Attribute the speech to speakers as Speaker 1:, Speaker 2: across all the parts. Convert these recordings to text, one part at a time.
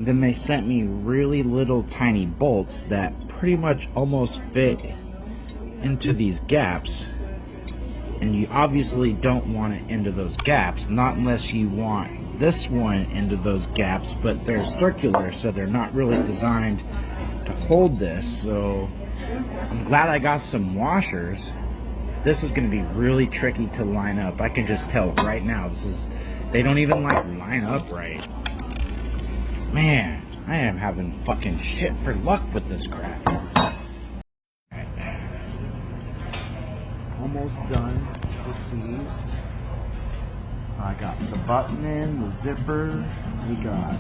Speaker 1: Then they sent me really little tiny bolts that pretty much almost fit into these gaps. And you obviously don't want it into those gaps, not unless you want this one into those gaps, but they're circular, so they're not really designed to hold this. So I'm glad I got some washers. This is going to be really tricky to line up. I can just tell right now, they don't even like line up right. Man, I am having fucking shit for luck with this crap. Almost done with these. I got the button in, the zipper, we got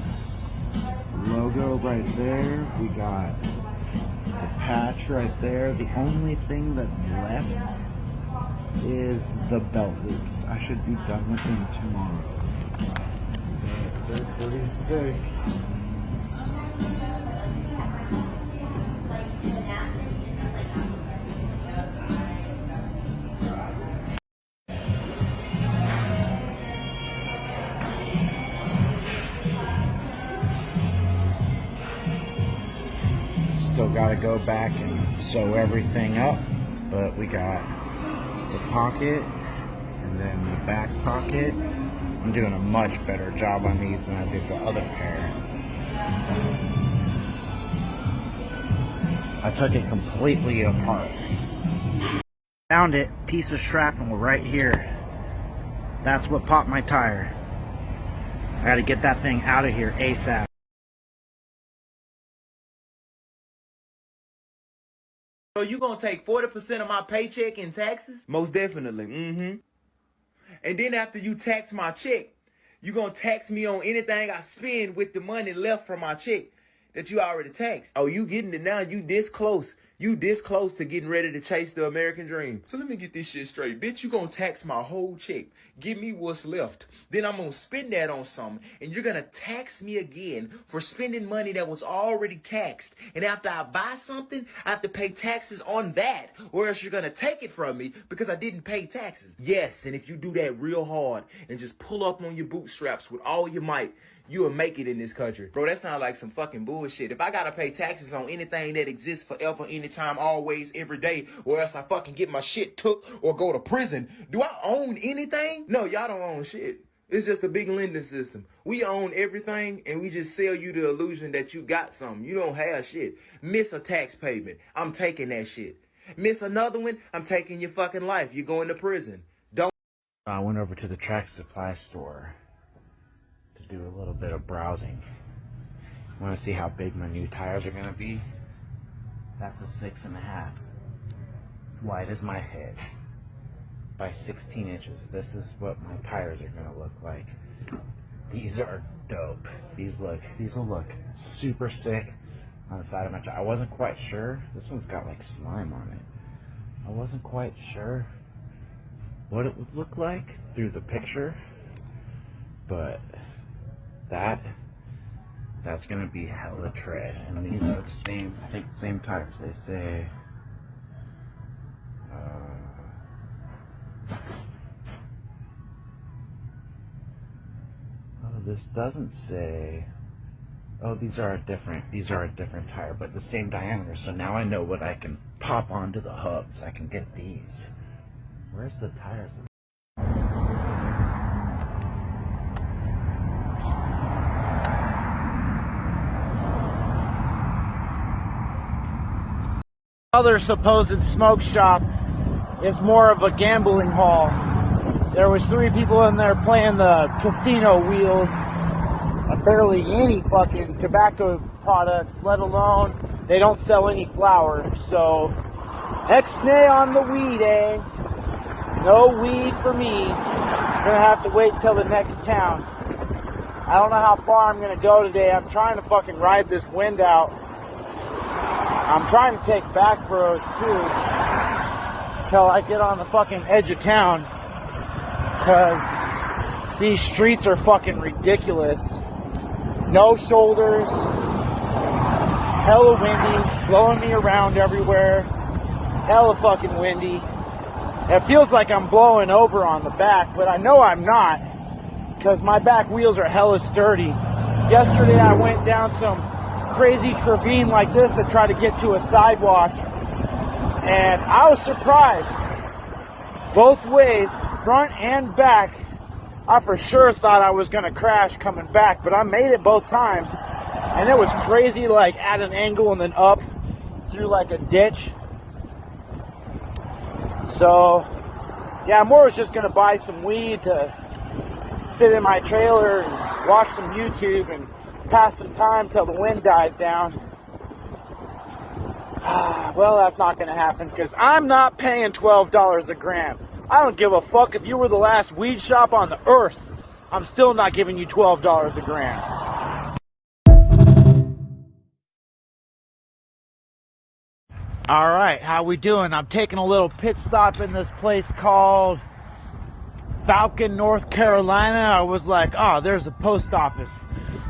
Speaker 1: the logo right there, we got the patch right there. The only thing that's left is the belt loops. I should be done with them tomorrow. They're pretty sick. Still gotta go back and sew everything up, but we got the pocket and then the back pocket. I'm doing a much better job on these than I did the other pair. I took it completely apart. Found it, piece of shrapnel right here. That's what popped my tire. I gotta get that thing out of here ASAP.
Speaker 2: So you gonna take 40% of my paycheck in taxes? Most definitely, And then after you tax my check, you gonna tax me on anything I spend with the money left from my check that you already taxed. Oh, you getting it now, you this close. You this close to getting ready to chase the American dream. So let me get this shit straight. Bitch, you gonna tax my whole check. Give me what's left. Then I'm gonna spend that on something. And you're gonna tax me again for spending money that was already taxed. And after I buy something, I have to pay taxes on that. Or else you're gonna take it from me because I didn't pay taxes. Yes, and if you do that real hard and just pull up on your bootstraps with all your might, you will make it in this country. Bro, that sounds like some fucking bullshit. If I gotta pay taxes on anything that exists forever, anytime, always, every day, or else I fucking get my shit took or go to prison, do I own anything? No, y'all don't own shit. It's just a big lending system. We own everything, and we just sell you the illusion that you got something. You don't have shit. Miss a tax payment, I'm taking that shit. Miss another one, I'm taking your fucking life. You're going to prison. Don't.
Speaker 1: I went over to the Tractor Supply store to do a little bit of browsing. Want to see how big my new tires are gonna be? That's a 6.5. Wide as my head by 16 inches. This is what my tires are gonna look like. These are dope. These will look super sick on the side of my tire. I wasn't quite sure. This one's got like slime on it. I wasn't quite sure what it would look like through the picture, but that's gonna be hella tread. And these are the same, I think, the same tires. They say oh, this doesn't say. Oh, these are a different tire, but the same diameter. So now I know what I can pop onto the hubs. I can get these. Where's the tires? Other supposed smoke shop is more of a gambling hall. There was 3 people in there playing the casino wheels. Barely any fucking tobacco products, let alone they don't sell any flour. So X-nay on the weed, eh? No weed for me. Gonna have to wait till the next town. I don't know how far I'm gonna go today. I'm trying to fucking ride this wind out. I'm trying to take back roads too till I get on the fucking edge of town, cause these streets are fucking ridiculous. No shoulders, hella windy, blowing me around everywhere, hella fucking windy. It feels like I'm blowing over on the back, but I know I'm not, because my back wheels are hella sturdy. Yesterday I went down some crazy ravine like this to try to get to a sidewalk, and I was surprised. Both ways, front and back, I for sure thought I was going to crash coming back, but I made it both times, and it was crazy, like at an angle and then up through like a ditch. So yeah, more was just going to buy some weed to sit in my trailer and watch some YouTube and pass some time till the wind dies down. Well, that's not going to happen because I'm not paying $12 a gram. I don't give a fuck if you were the last weed shop on the earth. I'm still not giving you $12 a gram. All right, how we doing? I'm taking a little pit stop in this place called Falcon, North Carolina. I was like, oh, there's a post office.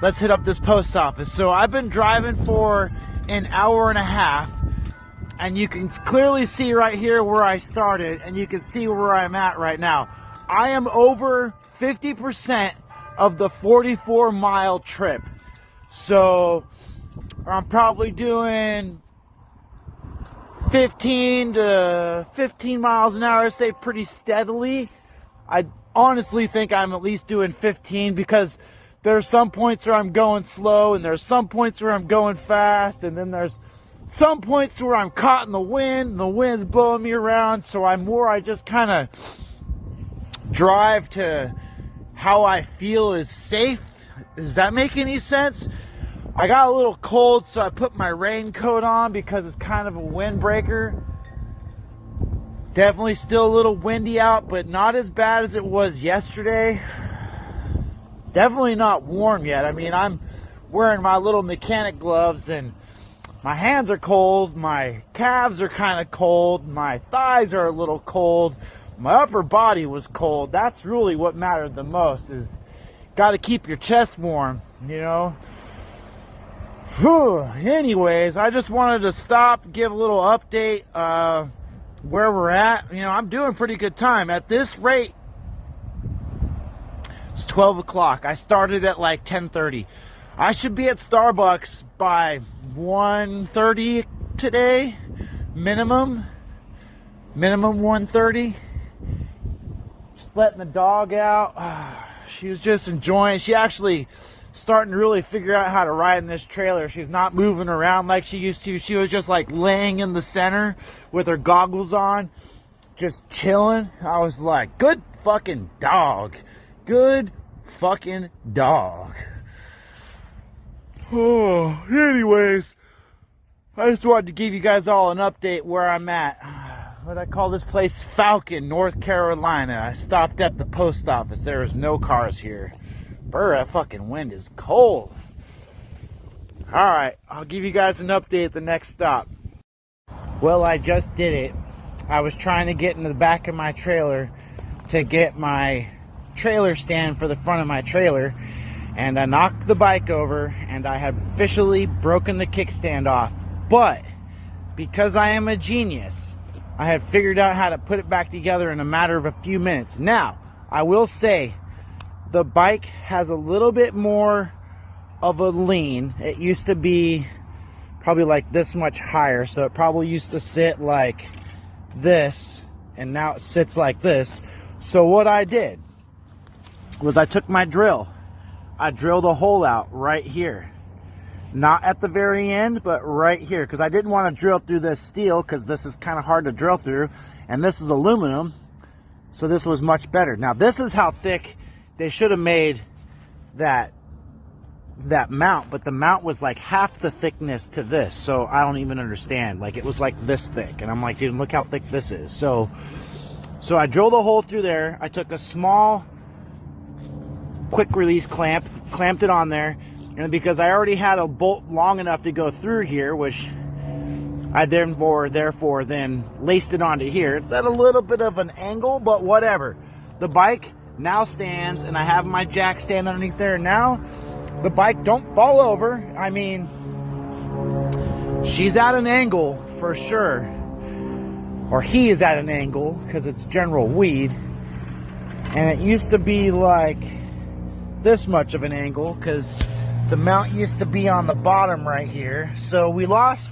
Speaker 1: Let's hit up this post office. So I've been driving for an hour and a half, and you can clearly see right here where I started, and you can see where I'm at right now. I am over 50% of the 44-mile trip. So I'm probably doing 15 to 15 miles an hour, I say, pretty steadily. I honestly think I'm at least doing 15 because there's some points where I'm going slow, and there's some points where I'm going fast, and then there's some points where I'm caught in the wind and the wind's blowing me around. So I just kind of drive to how I feel is safe. Does that make any sense? I got a little cold, so I put my raincoat on because it's kind of a windbreaker. Definitely still a little windy out, but not as bad as it was yesterday. Definitely not warm yet. I mean, I'm wearing my little mechanic gloves, and my hands are cold, my calves are kind of cold, my thighs are a little cold, my upper body was cold. That's really what mattered the most, is got to keep your chest warm, you know. Whew. Anyways, I just wanted to stop, give a little update where we're at. You know, I'm doing pretty good time. At this rate, it's 12 o'clock. I started at like 10:30. I should be at Starbucks by 1:30 today, minimum 1:30. Just letting the dog out. She was just enjoying. She actually starting to really figure out how to ride in this trailer. She's not moving around like she used to. She was just like laying in the center with her goggles on, just chilling. I was like, good fucking dog. Good fucking dog. Oh, anyways, I just wanted to give you guys all an update where I'm at. What I call this place? Falcon, North Carolina. I stopped at the post office. There is no cars here. Brr, that fucking wind is cold. Alright, I'll give you guys an update at the next stop. Well, I just did it. I was trying to get into the back of my trailer to get my trailer stand for the front of my trailer, and I knocked the bike over, and I had officially broken the kickstand off. But because I am a genius, I had figured out how to put it back together in a matter of a few minutes. Now, I will say, the bike has a little bit more of a lean. It used to be probably like this much higher, so it probably used to sit like this, and now it sits like this. So what I did was I took my drill. I drilled a hole out right here. Not at the very end, but right here, because I didn't want to drill through this steel, because this is kind of hard to drill through, and this is aluminum, so this was much better. Now this is how thick they should have made that mount, but the mount was like half the thickness to this, so I don't even understand. Like, it was like this thick, and I'm like, dude, look how thick this is. So I drilled a hole through there. I took a small quick release clamp, clamped it on there, and because I already had a bolt long enough to go through here, which I therefore then laced it onto here. It's at a little bit of an angle, but whatever. The bike now stands, and I have my jack stand underneath there. Now the bike don't fall over. I mean, she's at an angle for sure, or he is at an angle, because it's General Weed, and it used to be like this much of an angle because The mount used to be on the bottom right here. So we lost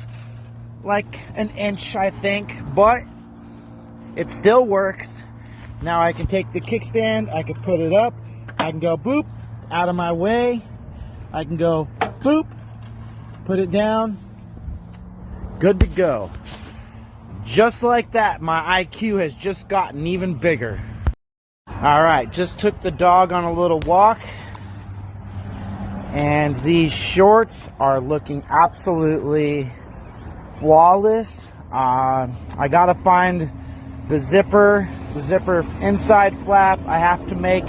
Speaker 1: like an inch, I think, but it still works. Now I can take the kickstand, I can put it up, I can go boop, out of my way. I can go boop, put it down, good to go. Just like that, my IQ has just gotten even bigger. All right, just took the dog on a little walk, and these shorts are looking absolutely flawless. I gotta find the zipper inside flap. I have to make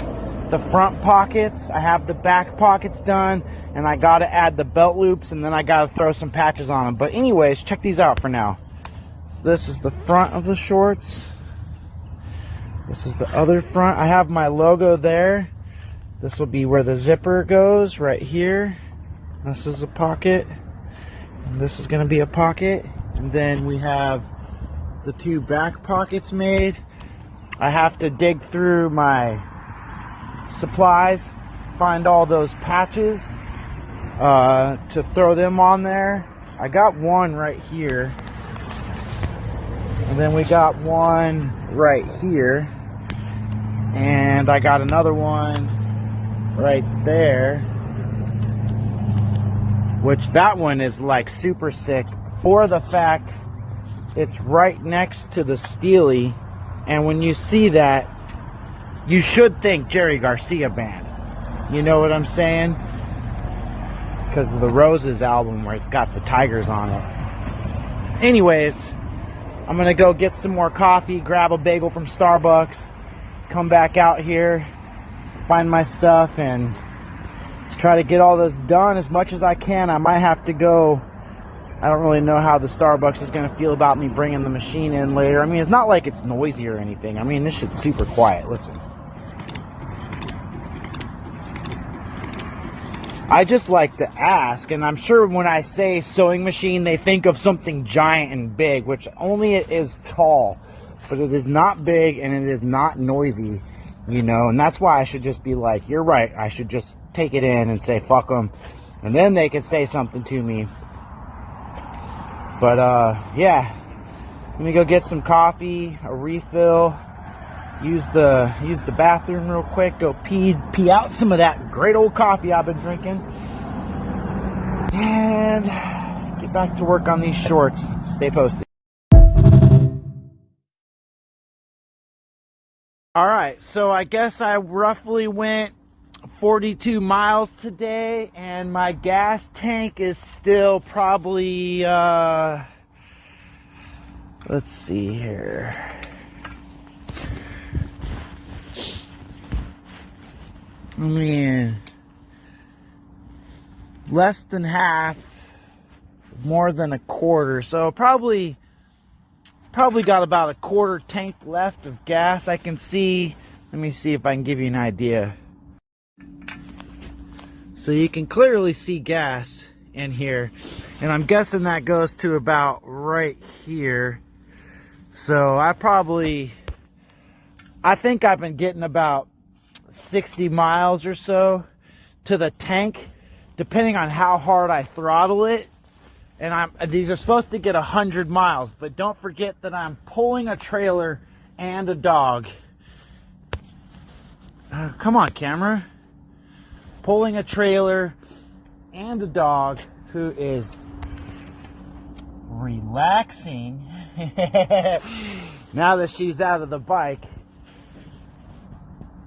Speaker 1: the front pockets. I have the back pockets done, and I gotta add the belt loops, and then I gotta throw some patches on them. But anyways, check these out for now. So this is the front of the shorts. This is the other front. I have my logo there. This will be where the zipper goes, right here. This is a pocket, and this is gonna be a pocket. And then we have the two back pockets made. I have to dig through my supplies, find all those patches to throw them on there. I got one right here, and then we got one right here, and I got another one right there, which that one is like super sick for the fact it's right next to the Steely, and when you see that, you should think Jerry Garcia Band. You know what I'm saying? Because of the Roses album where it's got the tigers on it. Anyways, I'm gonna go get some more coffee, grab a bagel from Starbucks, come back out here, find my stuff, and try to get all this done as much as I can. I might have to go. I don't really know how the Starbucks is going to feel about me bringing the machine in later. I mean, it's not like it's noisy or anything. I mean, this shit's super quiet. Listen. I just like to ask, and I'm sure when I say sewing machine, they think of something giant and big, which only it is tall. But it is not big, and it is not noisy, you know. And that's why I should just be like, you're right. I should just take it in and say, fuck them. And then they can say something to me. But yeah, let me go get some coffee, a refill, use the bathroom real quick, go pee out some of that great old coffee I've been drinking, and get back to work on these shorts. Stay posted. All right, so I guess I roughly went 42 miles today, and my gas tank is still probably let's see here, I mean, less than half, more than a quarter, so probably got about a quarter tank left of gas. I can see, let me see if I can give you an idea. So you can clearly see gas in here, and I'm guessing that goes to about right here. So I think I've been getting about 60 miles or so to the tank, depending on how hard I throttle it. And these are supposed to get 100 miles, but don't forget that I'm pulling a trailer and a dog. Come on, camera. Pulling a trailer and a dog who is relaxing now that she's out of the bike.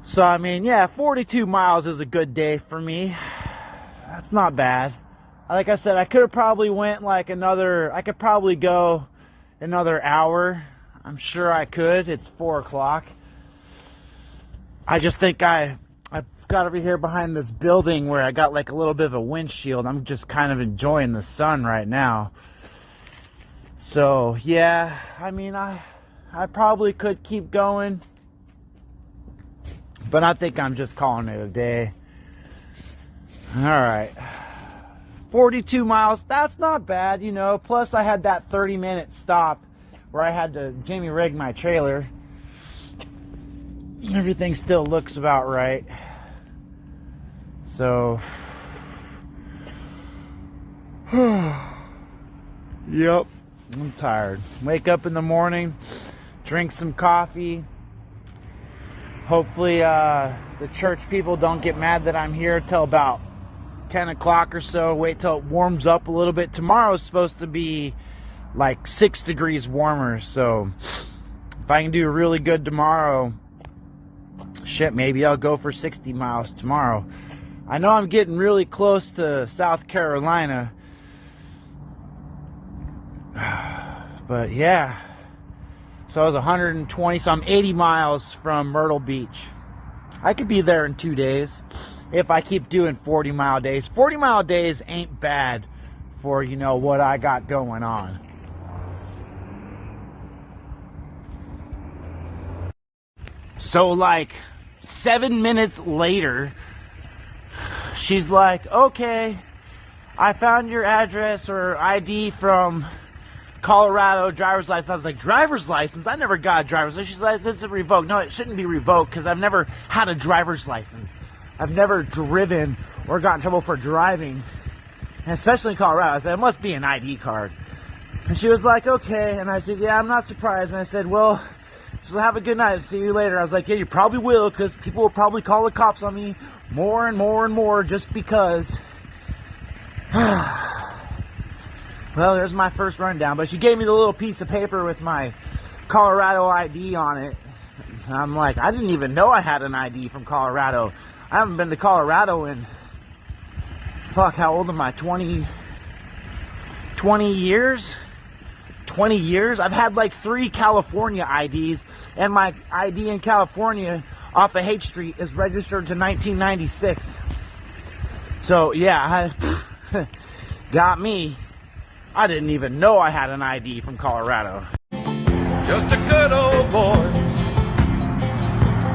Speaker 1: So I mean, yeah, 42 miles is a good day for me. That's not bad. Like I said, I could have probably went like I could probably go another hour. I'm sure I could. It's 4 o'clock. I just think I've got over here behind this building where I got like a little bit of a windshield. I'm just kind of enjoying the sun right now. So yeah, I mean, I probably could keep going, but I think I'm just calling it a day. All right, 42 miles, that's not bad, you know. Plus I had that 30-minute stop where I had to Jamie rig my trailer. Everything still looks about right. So Yep, I'm tired. Wake up in the morning, drink some coffee. Hopefully the church people don't get mad that I'm here till about 10 o'clock or so. Wait till it warms up a little bit. Tomorrow's supposed to be like 6 degrees warmer, so if I can do really good tomorrow, shit, maybe I'll go for 60 miles tomorrow. I know I'm getting really close to South Carolina, but yeah. So I was 120, so I'm 80 miles from Myrtle Beach. I could be there in 2 days if I keep doing 40-mile days. 40-mile days ain't bad for, you know, what I got going on. So like 7 minutes later, she's like, okay, I found your address or ID from Colorado, driver's license. I was like, driver's license? I never got a driver's license. She's like, it's revoked. No, it shouldn't be revoked because I've never had a driver's license. I've never driven or gotten in trouble for driving, and especially in Colorado. I said, it must be an ID card. And she was like, okay. And I said, yeah, I'm not surprised. And I said, well, so have a good night. See you later. I was like, yeah, you probably will, because people will probably call the cops on me more and more and more just because. Well, there's my first rundown. But she gave me the little piece of paper with my Colorado ID on it. And I'm like, I didn't even know I had an ID from Colorado. I haven't been to Colorado in, fuck, how old am I? 20 years? 20 years? I've had like 3 California IDs, and my ID in California off of H Street is registered to 1996. So yeah, got me. I didn't even know I had an ID from Colorado.
Speaker 3: Just a good old boy,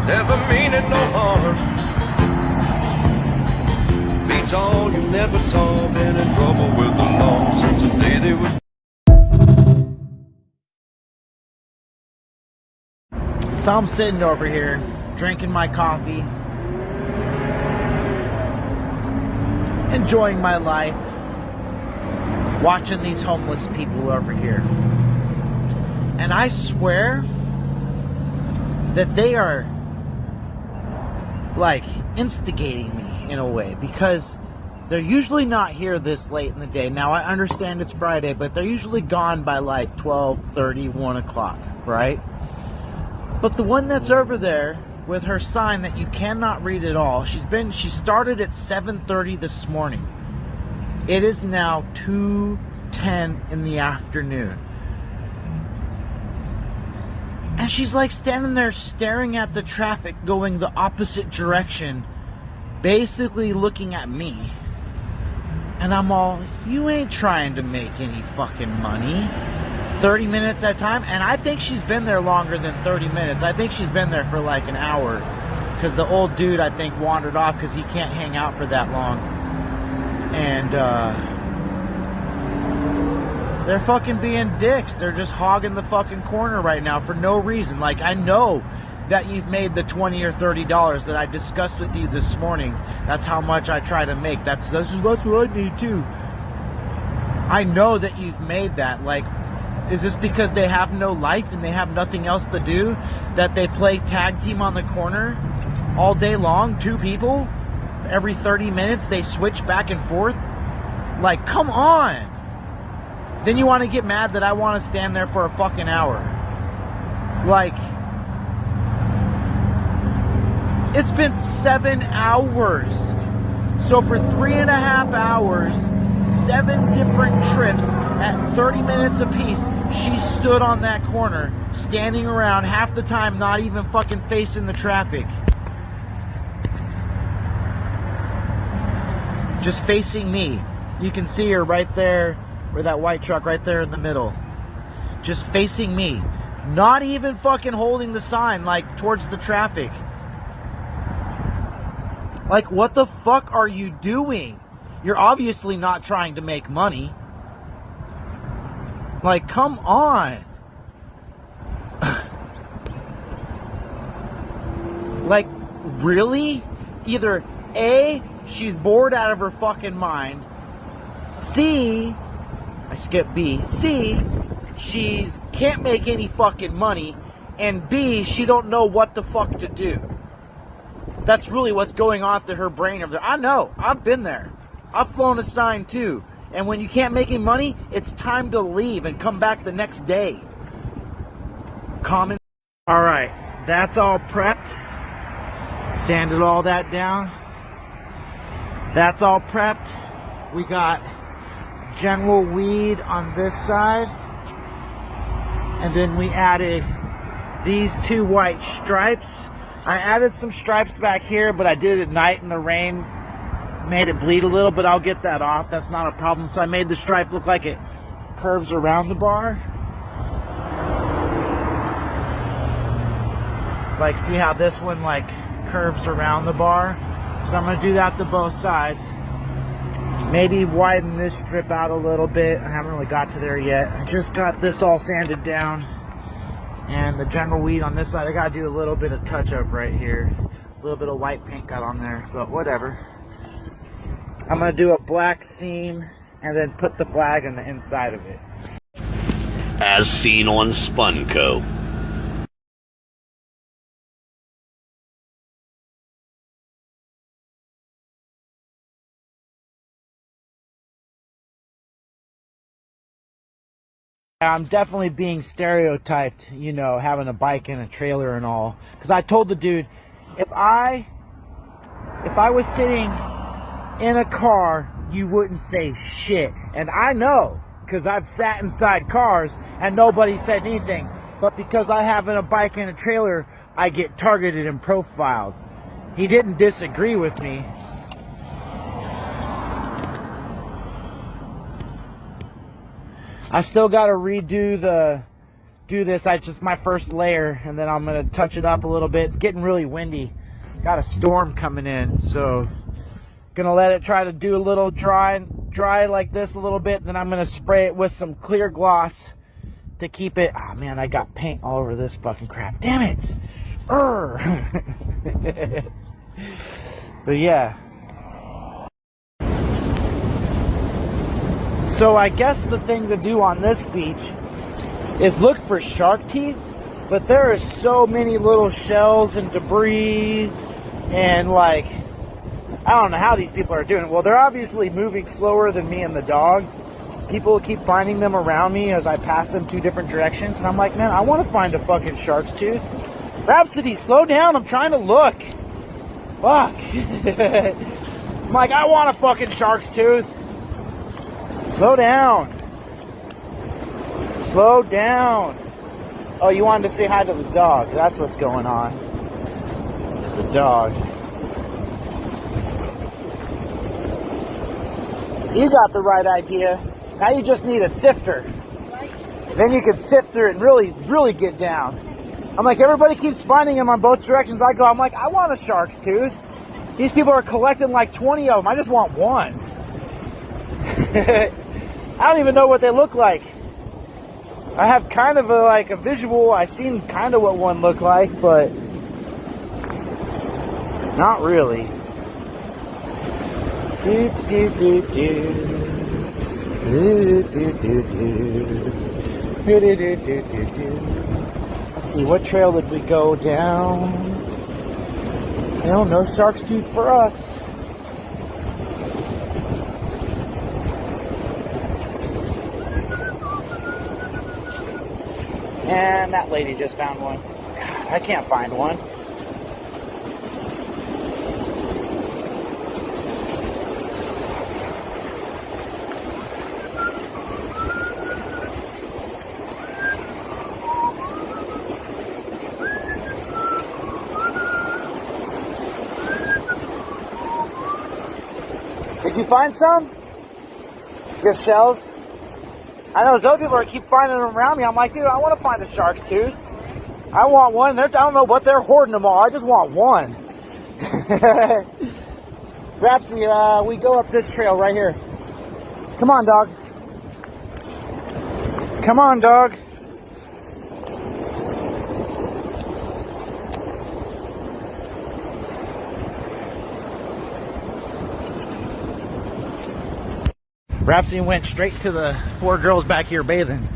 Speaker 3: never meaning no harm. Beats all you never saw, been in trouble with the law since the day they was.
Speaker 1: So I'm sitting over here, drinking my coffee, enjoying my life, watching these homeless people over here. And I swear that they are like instigating me in a way, because they're usually not here this late in the day. Now I understand it's Friday, but they're usually gone by like 12:30, 1 o'clock, right? But the one that's over there with her sign that you cannot read at all, she started at 7:30 this morning. It is now 2:10 in the afternoon. And she's like standing there staring at the traffic going the opposite direction, basically looking at me. And I'm all, you ain't trying to make any fucking money. 30 minutes at a time. And I think she's been there longer than 30 minutes. I think she's been there for like an hour, because the old dude, I think, wandered off because he can't hang out for that long. And they're fucking being dicks. They're just hogging the fucking corner right now for no reason. Like, I know that you've made the $20 or $30 that I discussed with you this morning. That's how much I try to make. That's what I need too. I know that you've made that. Like, is this because they have no life and they have nothing else to do, that they play tag team on the corner all day long? 2 people every 30 minutes, they switch back and forth. Like, come on. Then you want to get mad that I want to stand there for a fucking hour. Like, it's been 7 hours. So for 3.5 hours, 7 different trips at 30 minutes apiece, she stood on that corner, standing around half the time, not even fucking facing the traffic. Just facing me. You can see her right there, where that white truck right there in the middle. Just facing me. Not even fucking holding the sign, like, towards the traffic. Like, what the fuck are you doing? You're obviously not trying to make money. Like, come on. Like, really? Either A, she's bored out of her fucking mind, C, I skipped B. C, she can't make any fucking money, and B, she don't know what the fuck to do. That's really what's going on through her brain over there. I know, I've been there. I've flown a sign too. And when you can't make any money, it's time to leave and come back the next day. Common. All right, that's all prepped. Sanded all that down. That's all prepped. We got general weed on this side. And then we added these 2 white stripes. I added some stripes back here, but I did it at night in the rain. Made it bleed a little, but I'll get that off. That's not a problem. So I made the stripe look like it curves around the bar. Like, see how this one like curves around the bar? So I'm gonna do that to both sides. Maybe widen this strip out a little bit. I haven't really got to there yet. I just got this all sanded down. And the general weed on this side, I gotta do a little bit of touch up right here. A little bit of white paint got on there, but whatever. I'm gonna do a black seam and then put the flag in the inside of it.
Speaker 4: As seen on Spunco.
Speaker 1: I'm definitely being stereotyped, you know, having a bike and a trailer and all. Because I told the dude, if I was sitting in a car, you wouldn't say shit. And I know, because I've sat inside cars and nobody said anything. But because I have a bike and a trailer, I get targeted and profiled. He didn't disagree with me. I still got to do this. I just my first layer, and then I'm gonna touch it up a little bit. It's getting really windy. Got a storm coming in, so gonna let it try to do a little dry like this a little bit. Then I'm gonna spray it with some clear gloss to keep it. Oh man, I got paint all over this fucking crap. Damn it! But yeah. So I guess the thing to do on this beach is look for shark teeth, but there are so many little shells and debris and like, I don't know how these people are doing it. Well, they're obviously moving slower than me and the dog. People keep finding them around me as I pass them 2 different directions, and I'm like, man, I want to find a fucking shark's tooth. Rhapsody, slow down, I'm trying to look. Fuck. I'm like, I want a fucking shark's tooth. Slow down. Slow down. Oh, you wanted to say hi to the dog. That's what's going on. The dog. So you got the right idea. Now you just need a sifter. Then you can sift through it and really, really get down. I'm like, everybody keeps finding them on both directions I go. I'm like, I want a shark's tooth. These people are collecting like 20 of them. I just want one. I don't even know what they look like. I have kind of a visual. I've seen kind of what one looked like, but not really. Let's see, what trail did we go down? Hell, no shark's tooth for us. And that lady just found one. God, I can't find one. Did you find some? Just shells? I know those people keep finding them around me. I'm like, dude, I want to find a shark's tooth. I want one. I don't know what they're hoarding them all. I just want one. Rhapsody, we go up this trail right here. Come on, dog. Come on, dog. Rhapsody went straight to the 4 girls back here bathing.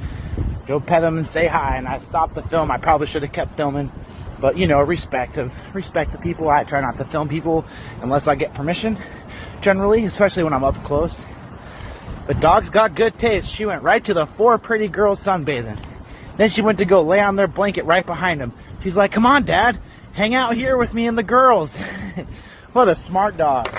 Speaker 1: Go pet them and say hi, and I stopped the film. I probably should have kept filming, but you know, respect the people. I try not to film people unless I get permission, generally, especially when I'm up close. But dog's got good taste. She went right to the 4 pretty girls sunbathing. Then she went to go lay on their blanket right behind them. She's like, come on, Dad, hang out here with me and the girls. What a smart dog.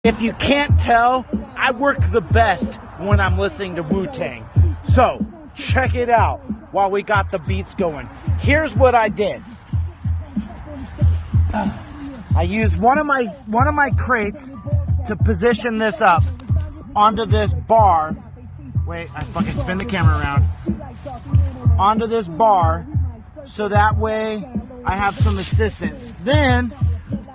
Speaker 1: If you can't tell, I work the best when I'm listening to Wu-Tang. So, check it out while we got the beats going. Here's what I did. I used one of my crates to position this up onto this bar. Wait, I fucking spin the camera around. Onto this bar, so that way I have some assistance. Then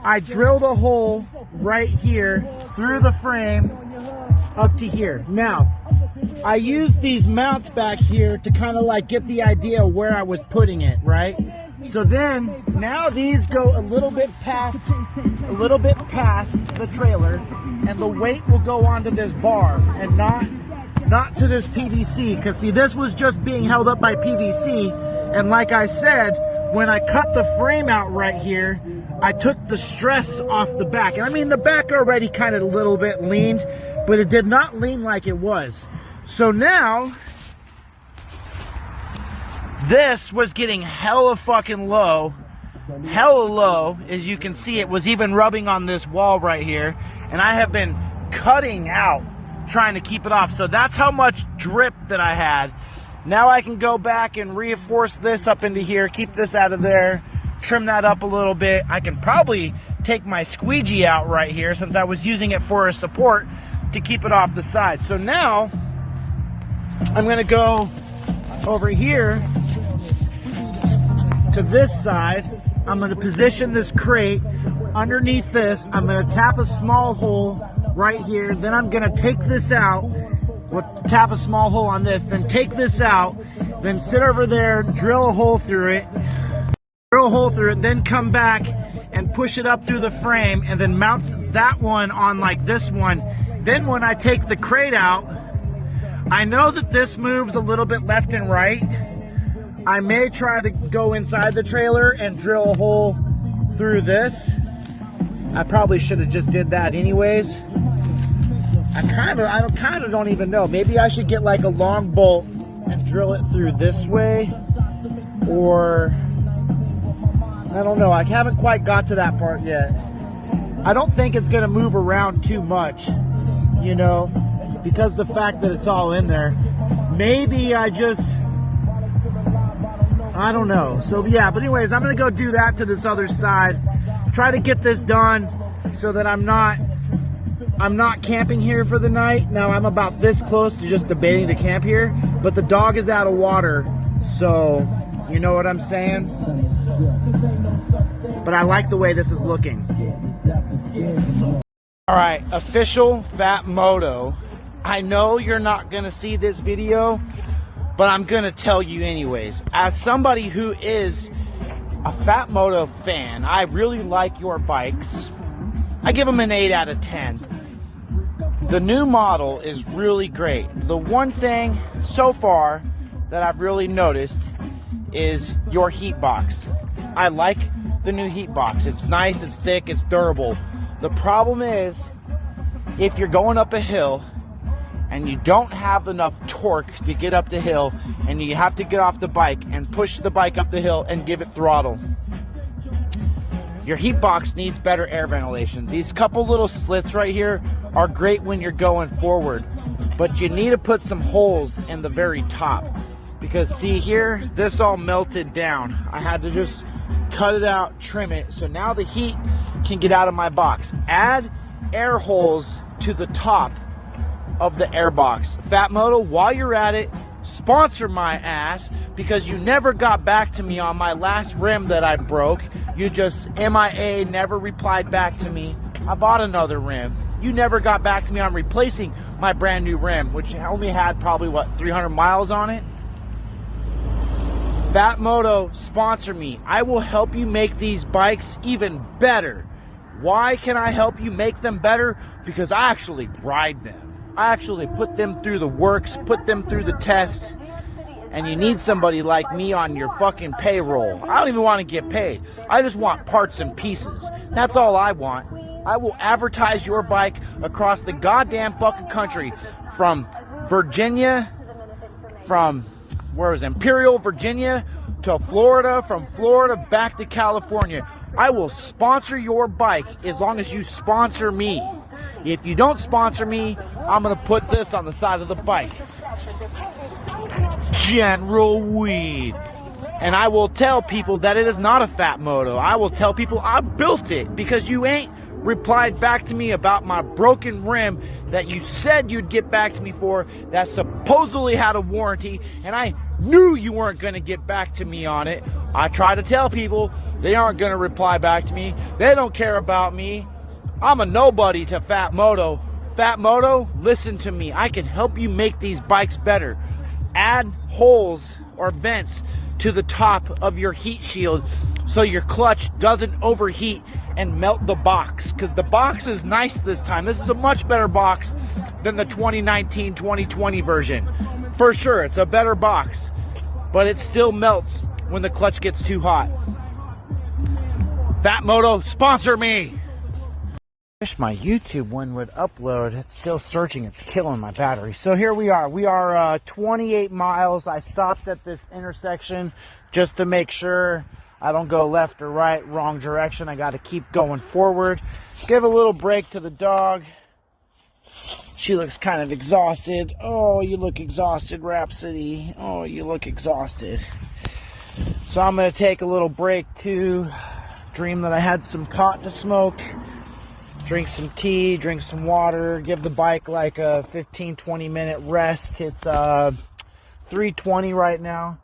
Speaker 1: I drilled a hole right here through the frame up to here. Now, I used these mounts back here to kind of like get the idea of where I was putting it, right? So then, now these go a little bit past the trailer, and the weight will go onto this bar and not to this PVC, because see, this was just being held up by PVC, and like I said, when I cut the frame out right here, I took the stress off the back. And I mean, the back already kind of a little bit leaned, but it did not lean like it was. So now, this was getting hella fucking low. Hella low. As you can see, it was even rubbing on this wall right here. And I have been cutting out, trying to keep it off. So that's how much drip that I had. Now I can go back and reinforce this up into here, keep this out of there, trim that up a little bit. I can probably take my squeegee out right here, since I was using it for a support to keep it off the side. So now I'm gonna go over here to this side. I'm gonna position this crate underneath this. I'm gonna tap a small hole right here. Then I'm gonna take this out. We'll tap a small hole on this, then take this out, then sit over there, drill a hole through it, then come back and push it up through the frame, and then mount that one on like this one. Then when I take the crate out, I know that this moves a little bit left and right. I may try to go inside the trailer and drill a hole through this. I probably should have just did that anyways. I kind of don't even know. Maybe I should get like a long bolt and drill it through this way, or I don't know. I haven't quite got to that part yet. I don't think it's gonna move around too much, you know, because the fact that it's all in there. Maybe I don't know. So yeah, but anyways, I'm gonna go do that to this other side. Try to get this done so that I'm not camping here for the night. Now I'm about this close to just debating to camp here, but the dog is out of water, so you know what I'm saying? But I like the way this is looking. All right, official Fat Moto. I know you're not gonna see this video, but I'm gonna tell you anyways. As somebody who is a Fat Moto fan, I really like your bikes. I give them an 8 out of 10. The new model is really great. The one thing so far that I've really noticed is your heat box. I like the new heat box. It's nice, it's thick, it's durable. The problem is, if you're going up a hill and you don't have enough torque to get up the hill, and you have to get off the bike and push the bike up the hill and give it throttle, your heat box needs better air ventilation. These couple little slits right here are great when you're going forward, but you need to put some holes in the very top, because see here, this all melted down. I had to just cut it out, trim it, so now the heat can get out of my box. Add air holes to the top of the air box. Fatmoto, while you're at it, sponsor my ass, because you never got back to me on my last rim that I broke. You just MIA, never replied back to me. I bought another rim. You never got back to me on replacing my brand new rim, which only had probably, what, 300 miles on it? Fatmoto, sponsor me. I will help you make these bikes even better. Why can I help you make them better? Because I actually ride them. I actually put them through the works, put them through the test, and you need somebody like me on your fucking payroll. I don't even want to get paid. I just want parts and pieces. That's all I want. I will advertise your bike across the goddamn fucking country, from Virginia, from, where was it, Imperial, Virginia, to Florida, from Florida back to California. I will sponsor your bike as long as you sponsor me. If you don't sponsor me, I'm going to put this on the side of the bike. General Weed. And I will tell people that it is not a Fatmoto. I will tell people I built it, because you ain't replied back to me about my broken rim that you said you'd get back to me for, that supposedly had a warranty, and I knew you weren't going to get back to me on it. I try to tell people they aren't going to reply back to me. They don't care about me. I'm a nobody to Fatmoto. Fatmoto, listen to me. I can help you make these bikes better. Add holes or vents to the top of your heat shield so your clutch doesn't overheat and melt the box, because the box is nice this time. This is a much better box than the 2019-2020 version. For sure, it's a better box, but it still melts when the clutch gets too hot. Fatmoto, sponsor me. Wish my YouTube one would upload. It's still searching. It's killing my battery. So here we are. We are 28 miles. I stopped at this intersection just to make sure I don't go left or right, wrong direction. I got to keep going forward. Give a little break to the dog. She looks kind of exhausted. Oh, you look exhausted, Rhapsody. Oh, you look exhausted. So I'm going to take a little break too. Dream that I had some pot to smoke. Drink some tea, drink some water, give the bike like a 15-20 minute rest. It's 3:20 right now.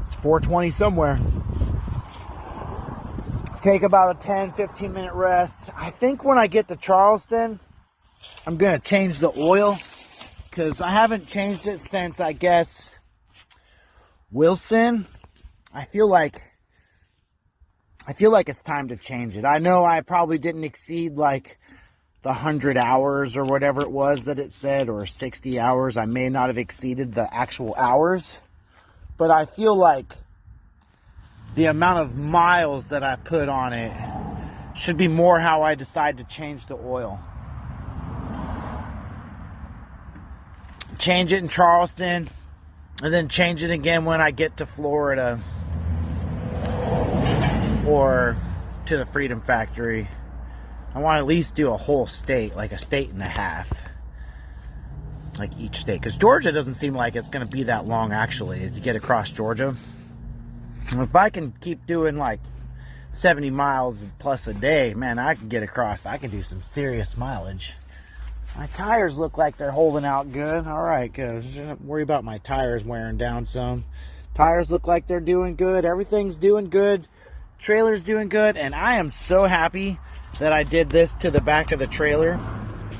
Speaker 1: It's 4:20 somewhere. Take about a 10-15 minute rest. I think when I get to Charleston, I'm going to change the oil, because I haven't changed it since, I guess, Wilson. I feel like it's time to change it. I know I probably didn't exceed like the 100 hours or whatever it was that it said, or 60 hours. I may not have exceeded the actual hours, but I feel like the amount of miles that I put on it should be more how I decide to change the oil. Change it in Charleston, and then change it again when I get to Florida. Or to the Freedom Factory. I want to at least do a whole state, like a state and a half. Like each state. Because Georgia doesn't seem like it's going to be that long, actually, to get across Georgia. And if I can keep doing like 70 miles plus a day, man, I can get across. I can do some serious mileage. My tires look like they're holding out good. Alright, good. Don't worry about my tires wearing down some. Tires look like they're doing good. Everything's doing good. Trailer's doing good, and I am so happy that I did this to the back of the trailer.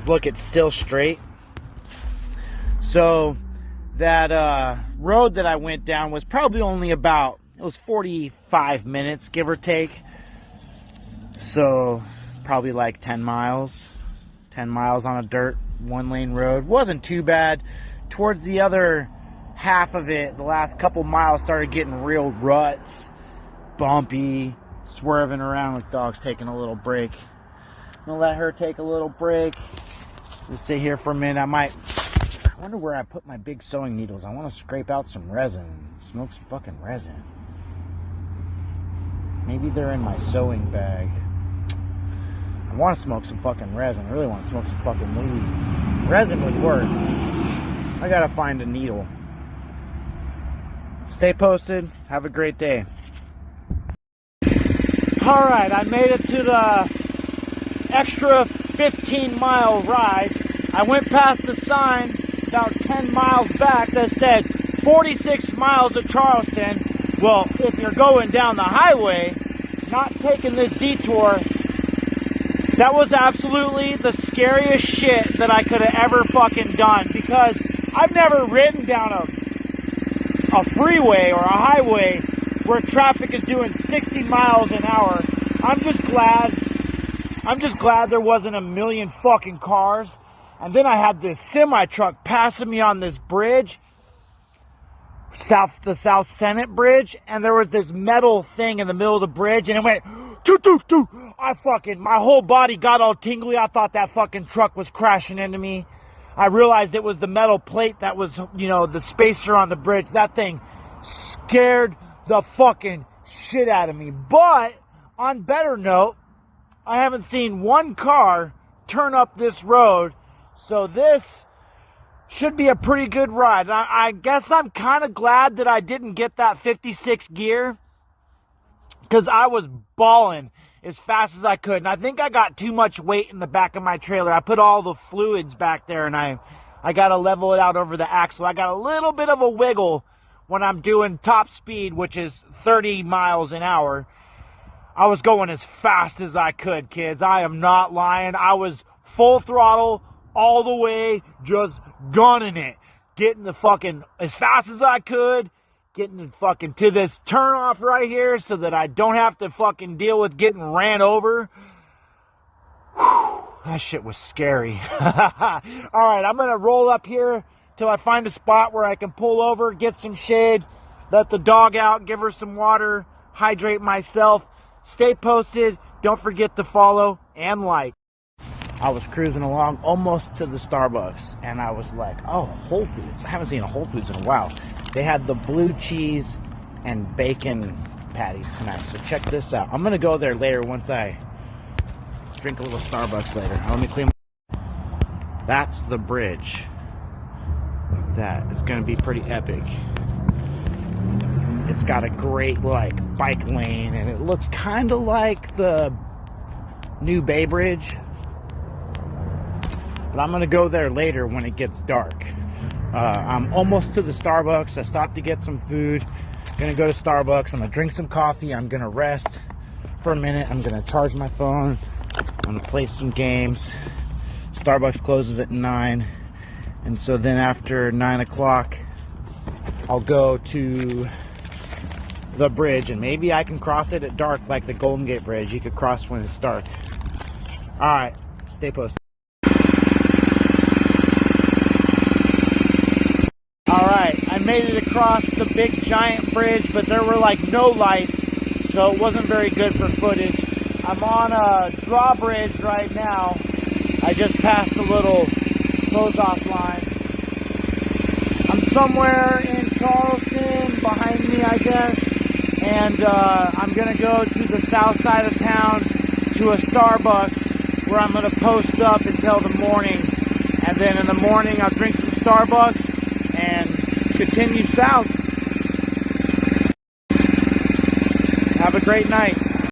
Speaker 1: Look, it's still straight. So that road that I went down was probably only about, it was 45 minutes, give or take. So probably like 10 miles. 10 miles on a dirt, one-lane road. Wasn't too bad. Towards the other half of it, the last couple miles started getting real ruts. Bumpy, swerving around with dogs taking a little break. I'm gonna let her take a little break. Just sit here for a minute. I wonder where I put my big sewing needles. I want to scrape out some resin. Smoke some fucking resin. Maybe they're in my sewing bag. I want to smoke some fucking resin. I really want to smoke some fucking weed. Resin would work. I gotta find a needle. Stay posted. Have a great day. Alright, I made it to the extra 15-mile ride. I went past the sign about 10 miles back that said 46 miles to Charleston. Well, if you're going down the highway, not taking this detour, that was absolutely the scariest shit that I could have ever fucking done, because I've never ridden down a freeway or a highway where traffic is doing 60 miles an hour. I'm just glad there wasn't a million fucking cars. And then I had this semi truck passing me on this bridge, the South Senate Bridge, and there was this metal thing in the middle of the bridge, and it went toot toot toot. My whole body got all tingly. I thought that fucking truck was crashing into me. I realized it was the metal plate that was, the spacer on the bridge. That thing scared the fucking shit out of me. But on better note, I haven't seen one car turn up this road, so this should be a pretty good ride. I guess I'm kind of glad that I didn't get that 56 gear, because I was balling as fast as I could. And I think I got too much weight in the back of my trailer. I put all the fluids back there, and I got to level it out over the axle. I got a little bit of a wiggle when I'm doing top speed, which is 30 miles an hour. I was going as fast as I could, kids. I am not lying. I was full throttle all the way, just gunning it. Getting the fucking, as fast as I could, getting the fucking to this turnoff right here so that I don't have to fucking deal with getting ran over. Whew, that shit was scary. Alright, I'm going to roll up here till I find a spot where I can pull over, get some shade, let the dog out, give her some water, hydrate myself. Stay posted. Don't forget to follow and like. I was cruising along almost to the Starbucks, and I was like, oh, Whole Foods. I haven't seen a Whole Foods in a while. They had the blue cheese and bacon patties tonight, so check this out. I'm going to go there later once I drink a little Starbucks later. Let me clean my... That's the bridge. That is going to be pretty epic. It's got a great, bike lane, and it looks kind of like the new Bay Bridge. But I'm going to go there later when it gets dark. I'm almost to the Starbucks. I stopped to get some food. Going to go to Starbucks. I'm going to drink some coffee. I'm going to rest for a minute. I'm going to charge my phone. I'm going to play some games. Starbucks closes at 9. And so then after 9 o'clock, I'll go to the bridge, and maybe I can cross it at dark like the Golden Gate Bridge. You could cross when it's dark. Alright, stay posted. Alright, I made it across the big giant bridge, but there were no lights, so it wasn't very good for footage. I'm on a drawbridge right now. I just passed a little close-off line. I'm somewhere in Charleston, behind me, I guess. And I'm going to go to the south side of town to a Starbucks where I'm going to post up until the morning. And then in the morning I'll drink some Starbucks and continue south. Have a great night.